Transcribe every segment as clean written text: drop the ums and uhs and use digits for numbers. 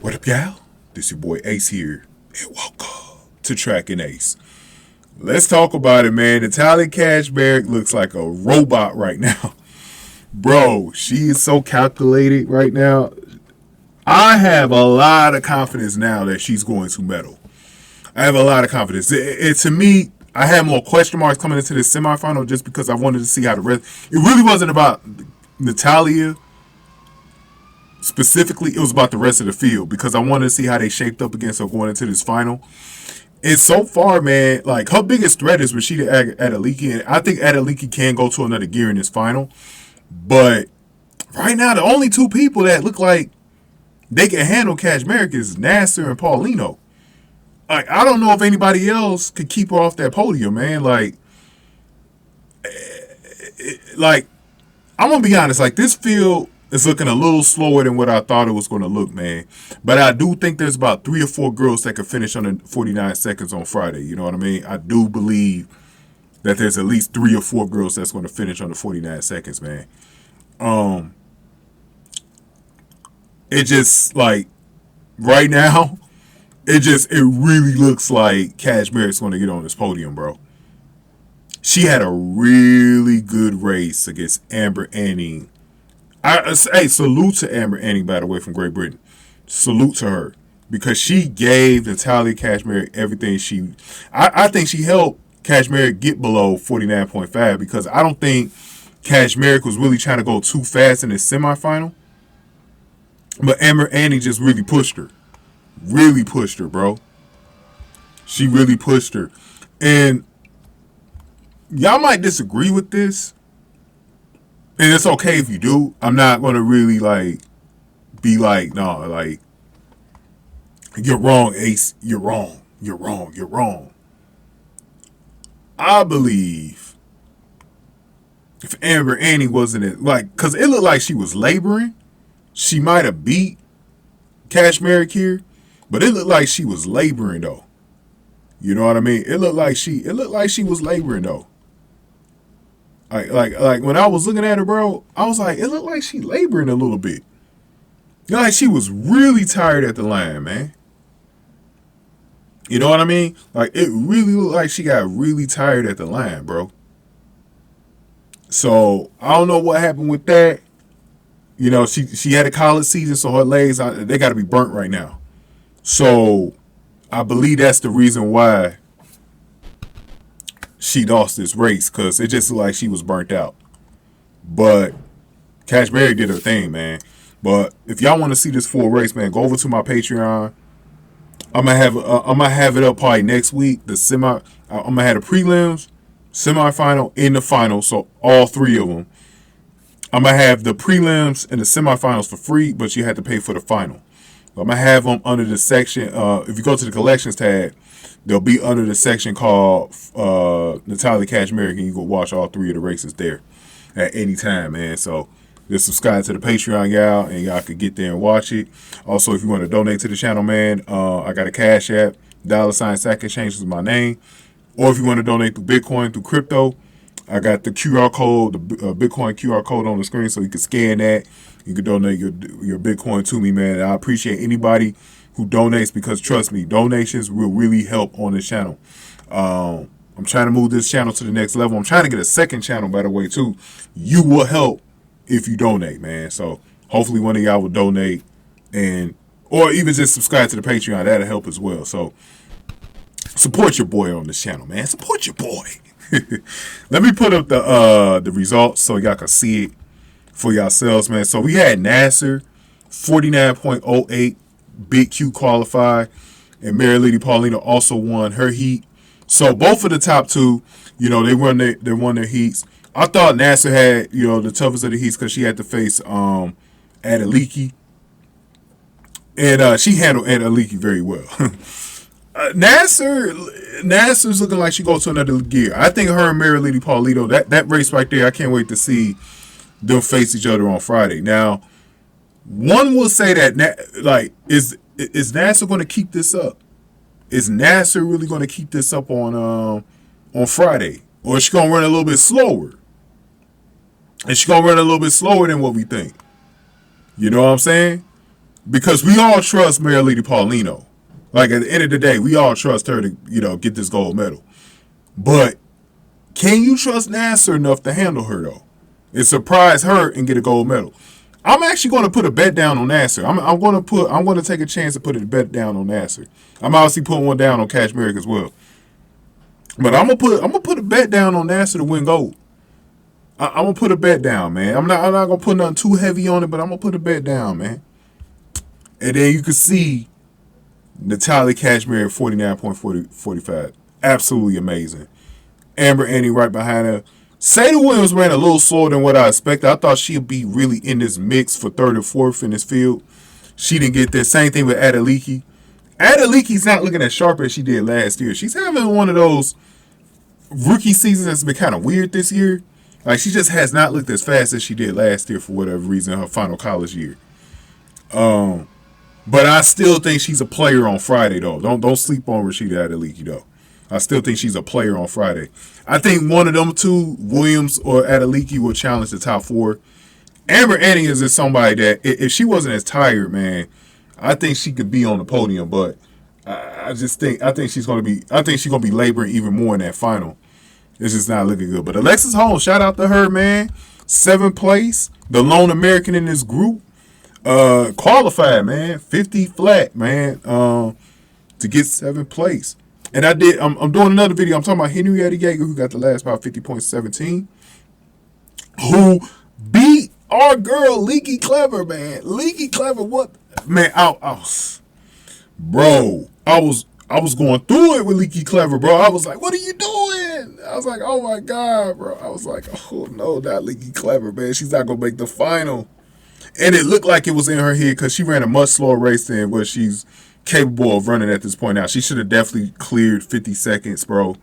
What up, y'all? This your boy Ace here, and welcome to Track and Ace. Let's talk about it, man. Natalia Kaczmarek looks like a robot right now. Bro, she is so calculated right now. I have a lot of confidence now that she's going to medal. I have a lot of confidence. To me, I had more question marks coming into this semifinal just because I wanted to see how the rest... It really wasn't about Natalia specifically. It was about the rest of the field because I wanted to see how they shaped up against her going into this final. And so far, man, like her biggest threat is Rashida Adaliki, and I think Adaliki can go to another gear in this final. But right now, the only two people that look like they can handle Kaczmarek is Naser and Paulino. Like, I don't know if anybody else could keep her off that podium, man. Like, I'm gonna be honest. Like, this field is looking a little slower than what I thought it was going to look, man. But I do think there's about 3 or 4 girls that could finish under 49 seconds on Friday. You know what I mean? I do believe that there's at least 3 or 4 girls that's going to finish under 49 seconds, man. It just, like, right now, it really looks like Kaczmarek's going to get on this podium, bro. She had a really good race against Amber Anning. Hey, salute to Amber Anning, by the way, from Great Britain. Salute to her. Because she gave Natalia Kaczmarek everything she... I think she helped Kaczmarek get below 49.5 because I don't think Kaczmarek was really trying to go too fast in this semifinal. But Amber Anning just really pushed her. Really pushed her, bro. She really pushed her. And y'all might disagree with this. And it's okay if you do. I'm not going to really, like, be like, no, like, you're wrong, Ace. You're wrong. You're wrong. You're wrong. I believe if Amber Anning wasn't, like, because it looked like she was laboring, she might have beat Kaczmarek here, but it looked like she was laboring, though. You know what I mean? It looked like she was laboring, though. Like when I was looking at her, bro, I was like, it looked like she laboring a little bit. Like she was really tired at the line, man. You know what I mean? Like it really looked like she got really tired at the line, bro. So I don't know what happened with that. You know, she had a college season, so her legs, they got to be burnt right now. So I believe that's the reason why she lost this race, because it just looked like she was burnt out. But Kaczmarek did her thing, man. But if y'all want to see this full race, man, go over to my Patreon. I'm gonna have it up probably next week. I'm gonna have the prelims, semifinal, and the final. So all 3 of them. I'm gonna have the prelims and the semifinals for free, but you have to pay for the final. I'm gonna have them under the section. If you go to the collections tab, they'll be under the section called Natalia Kaczmarek, and you can watch all 3 of the races there at any time, man. So just subscribe to the Patreon, y'all, and y'all can get there and watch it. Also, if you want to donate to the channel, man, I got a Cash App, $Sack Exchange is my name. Or if you want to donate through Bitcoin, through crypto, I got the QR code, the Bitcoin QR code on the screen, so you can scan that. You can donate your Bitcoin to me, man. I appreciate anybody who donates because, trust me, donations will really help on this channel. I'm trying to move this channel to the next level. I'm trying to get a second channel, by the way, too. You will help if you donate, man. So hopefully one of y'all will donate, or even just subscribe to the Patreon. That'll help as well. So support your boy on this channel, man. Support your boy. Let me put up the results so y'all can see it for yourselves, man. So we had Naser 49.08 Big Q qualify, and Marileidy Paulino also won her heat. So both of the top 2, you know, they won their heats. I thought Naser had, you know, the toughest of the heats because she had to face Adaliki, and she handled Adaliki very well. Naser's looking like she goes to another gear. I think her and Marileidy Paulino, that race right there, I can't wait to see them face each other on Friday. Now, one will say that, like, is Naser going to keep this up? Is Naser really going to keep this up on Friday? Or is she going to run a little bit slower? Is she going to run a little bit slower than what we think? You know what I'm saying? because we all trust Marileidy Paulino. Like, at the end of the day, we all trust her to, get this gold medal. But can you trust Naser enough to handle her, though? And surprise her and get a gold medal. I'm actually going to put a bet down on Naser. I'm going to take a chance to put a bet down on Naser. I'm obviously putting one down on Kaczmarek as well. But I'm gonna put a bet down on Naser to win gold. I'm gonna put a bet down, man. I'm not gonna put nothing too heavy on it, but I'm gonna put a bet down, man. And then you can see Natalia Kaczmarek 49.45. Absolutely amazing. Amber Annie right behind her. Sada Williams ran a little slower than what I expected. I thought she'd be really in this mix for third or fourth in this field. She didn't get there. Same thing with Adaliki. Adaliki's not looking as sharp as she did last year. She's having one of those rookie seasons that's been kind of weird this year. Like, she just has not looked as fast as she did last year for whatever reason, her final college year. But I still think she's a player on Friday, though. Don't sleep on Rashida Adaliki, though. I still think she's a player on Friday. I think one of them two, Williams or Adaliki, will challenge the top four. Amber Annie is just somebody that, if she wasn't as tired, man, I think she could be on the podium. But I think she's gonna be laboring even more in that final. It's just not looking good. But Alexis Holmes, shout out to her, man. 7th place, the lone American in this group. Qualified, man. 50 flat, man. To get 7th place. And I'm doing another video. I'm talking about Henrietta Yeager, who got the last about 50.17, who beat our girl Leaky Clever, man. Leaky Clever, what, man? I was going through it with Leaky Clever, bro. I was like, what are you doing? I was like, oh my God, bro. I was like, oh no, not Leaky Clever, man. She's not gonna make the final. And it looked like it was in her head because she ran a much slower race than what she's capable of running at this point now. She should have definitely cleared 50 seconds, bro.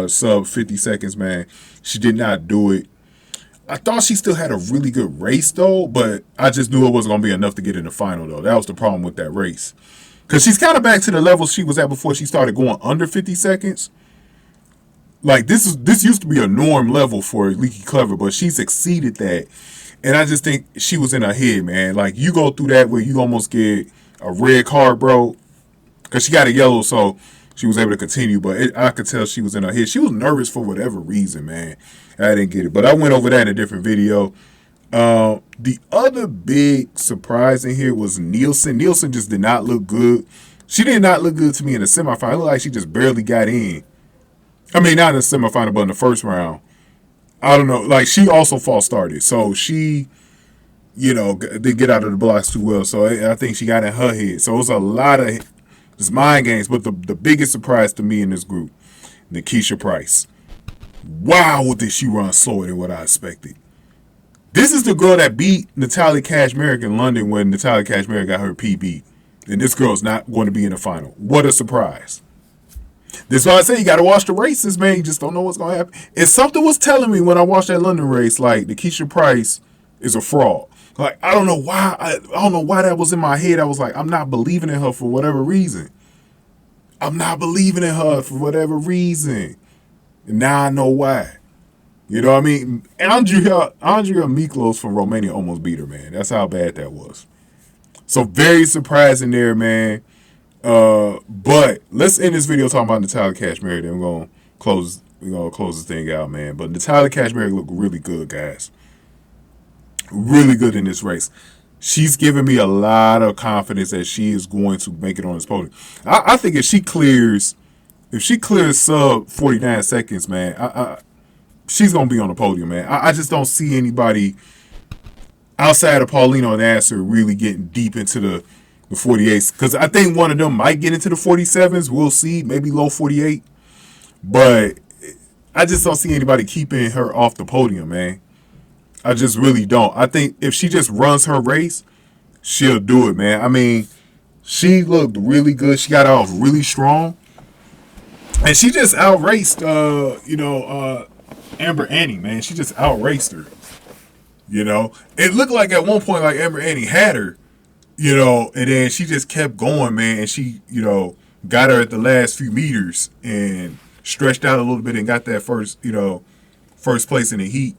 Sub 50 seconds, man. She did not do it. I thought she still had a really good race, though, but I just knew it wasn't going to be enough to get in the final, though. That was the problem with that race. Because she's kind of back to the level she was at before she started going under 50 seconds. Like, this used to be a norm level for Leaky Clever, but she's exceeded that. And I just think she was in her head, man. Like, you go through that where you almost get a red card, bro. Because she got a yellow, so she was able to continue. But I could tell she was in her head. She was nervous for whatever reason, man. I didn't get it. But I went over that in a different video. The other big surprise in here was Nielsen. Nielsen just did not look good. She did not look good to me in the semifinal. It looked like she just barely got in. I mean, not in the semifinal, but in the first round. I don't know. Like, she also false started. So she, didn't get out of the blocks too well. So I think she got in her head. So it was a lot of just mind games. But the biggest surprise to me in this group, Nikisha Pryce. Wow, did she run slower than what I expected. This is the girl that beat Natalia Kaczmarek in London when Natalia Kaczmarek got her PB. And this girl's not going to be in the final. What a surprise. This is why I say you got to watch the races, man. You just don't know what's going to happen. And something was telling me when I watched that London race, like, Nikisha Pryce is a fraud. Like, I don't know why. I don't know why that was in my head. I was like, I'm not believing in her for whatever reason. I'm not believing in her for whatever reason. And now I know why. You know what I mean? Andrea Miklos from Romania almost beat her, man. That's how bad that was. So very surprising there, man. But let's end this video talking about Natalia Kaczmarek. Then we're gonna close this thing out, man. But Natalia Kaczmarek looked really good, guys. Really good in this race. She's giving me a lot of confidence that she is going to make it on this podium. I think if she clears sub 49 seconds, man, she's gonna be on the podium, man. I just don't see anybody outside of Paulino and Naser really getting deep into the 48s. Because I think one of them might get into the 47s. We'll see. Maybe low 48. But I just don't see anybody keeping her off the podium, man. I just really don't. I think if she just runs her race, she'll do it, man. I mean, she looked really good. She got off really strong. And she just outraced, Amber Annie, man. She just outraced her. It looked like at one point, like Amber Annie had her, and then she just kept going, man. And she, got her at the last few meters and stretched out a little bit and got that first place in the heat.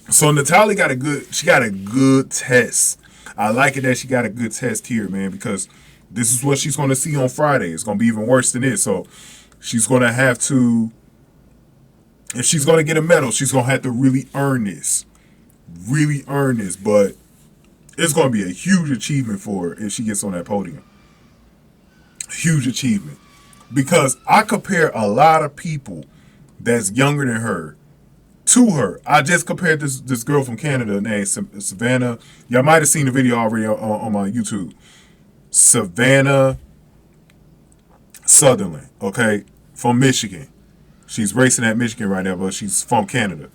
So Natalia got a good test. I like it that she got a good test here, man, because this is what she's going to see on Friday. It's going to be even worse than this. So she's going to have to, if she's going to get a medal, she's going to have to really earn this. Really earn this. But it's going to be a huge achievement for her if she gets on that podium. Huge achievement. Because I compare a lot of people that's younger than her to her. I just compared this girl from Canada named Savannah. Y'all might have seen the video already on my YouTube. Savannah Sutherland, okay, from Michigan. She's racing at Michigan right now, but she's from Canada.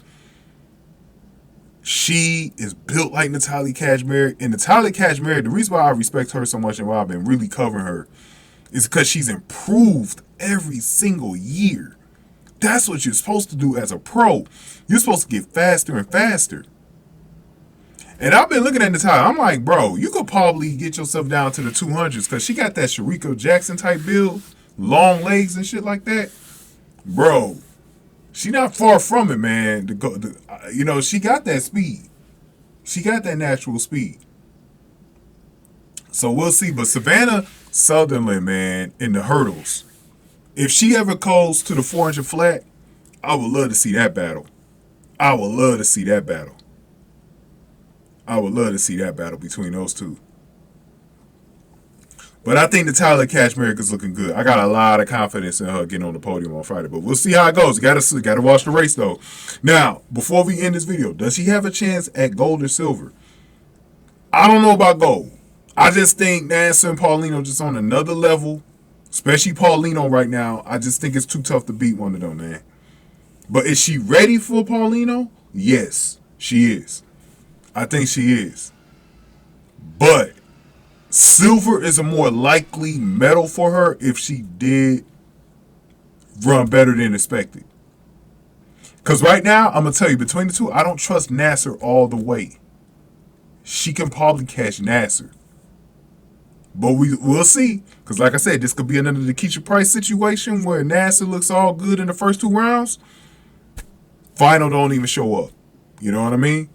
She is built like Natalia Kaczmarek. And Natalia Kaczmarek, the reason why I respect her so much and why I've been really covering her is because she's improved every single year. That's what you're supposed to do as a pro. You're supposed to get faster and faster. And I've been looking at Natalia. I'm like, bro, you could probably get yourself down to the 200s because she got that Sharika Jackson type build, long legs and shit like that. Bro, she not far from it, man. You know, she got that speed. She got that natural speed. So we'll see. But Savannah Sutherland, man, in the hurdles, if she ever goes to the 400 flat, I would love to see that battle. I would love to see that battle. I would love to see that battle between those two. But I think Natalia Kaczmarek is looking good. I got a lot of confidence in her getting on the podium on Friday. But we'll see how it goes. Gotta watch the race, though. Now, before we end this video, does she have a chance at gold or silver? I don't know about gold. I just think Naser and Paulino just on another level. Especially Paulino right now. I just think it's too tough to beat one of them, man. But is she ready for Paulino? Yes, she is. I think she is. But silver is a more likely medal for her if she did run better than expected. Because right now, I'm going to tell you, between the two, I don't trust Naser all the way. She can probably catch Naser. But we'll see. Because like I said, this could be another Keisha Pryce situation where Naser looks all good in the first 2 rounds. Final don't even show up. You know what I mean?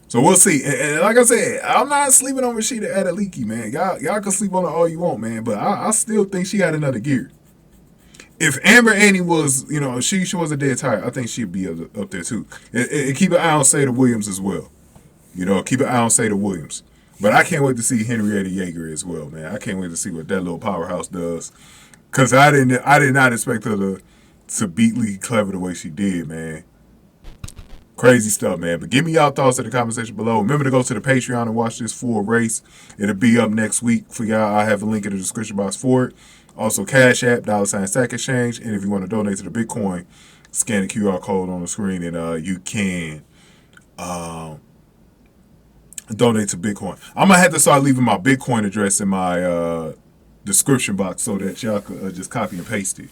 So we'll see. And like I said, I'm not sleeping on Rashida Adaliki, man. Y'all can sleep on her all you want, man. But I still think she got another gear. If Amber Annie was, you know, she was a dead tire, I think she'd be up there too. And keep an eye on Sada Williams as well. You know, keep an eye on Sada Williams. But I can't wait to see Henrietta Yeager as well, man. I can't wait to see what that little powerhouse does. Because I did not expect her to beat Lee Clever the way she did, man. Crazy stuff, man. But give me y'all thoughts in the comment section below. Remember to go to the Patreon and watch this full race. It'll be up next week for y'all. I have a link in the description box for it. Also, Cash App, $ Stack Exchange. And if you want to donate to the Bitcoin, scan the QR code on the screen and you can donate to Bitcoin. I'm going to have to start leaving my Bitcoin address in my description box so that y'all could just copy and paste it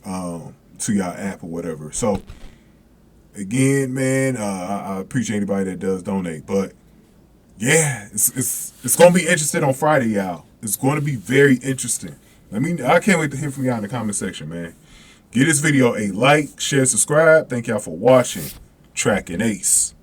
to y'all app or whatever. So, again, man, I appreciate anybody that does donate. But, yeah, it's going to be interesting on Friday, y'all. It's going to be very interesting. I can't wait to hear from y'all in the comment section, man. Give this video a like, share, subscribe. Thank y'all for watching. Track and Ace.